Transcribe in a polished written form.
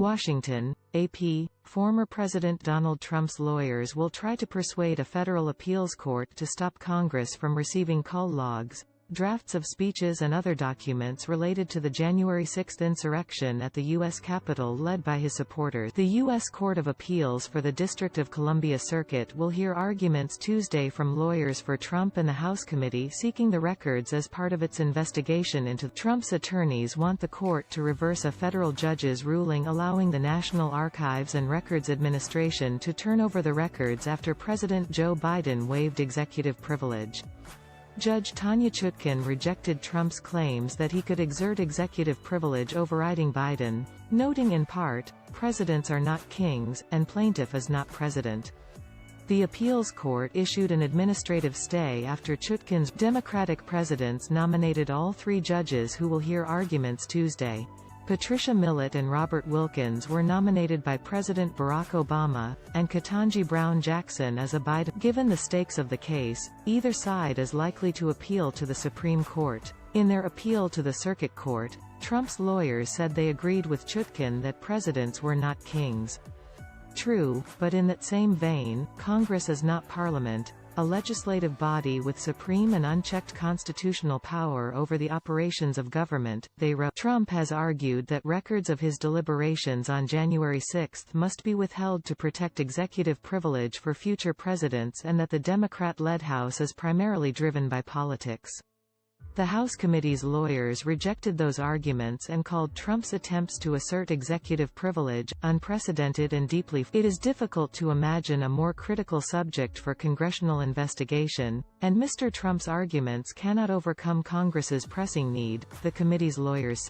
Washington, AP. Former President Donald Trump's lawyers will try to persuade a federal appeals court to stop Congress from receiving call logs, drafts of speeches and other documents related to the January 6 insurrection at the U.S. Capitol led by his supporters. The U.S. Court of Appeals for the District of Columbia Circuit will hear arguments Tuesday from lawyers for Trump and the House committee seeking the records as part of its investigation into Trump's attorneys want the court to reverse a federal judge's ruling allowing the National Archives and Records Administration to turn over the records after President Joe Biden waived executive privilege. Judge Tanya Chutkan rejected Trump's claims that he could exert executive privilege overriding Biden, noting in part, "Presidents are not kings, and plaintiff is not president." The appeals court issued an administrative stay after Chutkan's Democratic presidents nominated all three judges who will hear arguments Tuesday. Patricia Millett and Robert Wilkins were nominated by President Barack Obama, and Ketanji Brown Jackson as a Biden. Given the stakes of the case, either side is likely to appeal to the Supreme Court. In their appeal to the Circuit Court, Trump's lawyers said they agreed with Chutkan that presidents were not kings. True, but in that same vein, Congress is not Parliament, a legislative body with supreme and unchecked constitutional power over the operations of government, they wrote. Trump has argued that records of his deliberations on January 6 must be withheld to protect executive privilege for future presidents and that the Democrat-led House is primarily driven by politics. The House committee's lawyers rejected those arguments and called Trump's attempts to assert executive privilege unprecedented and deeply. It is difficult to imagine a more critical subject for congressional investigation, and Mr. Trump's arguments cannot overcome Congress's pressing need, the committee's lawyers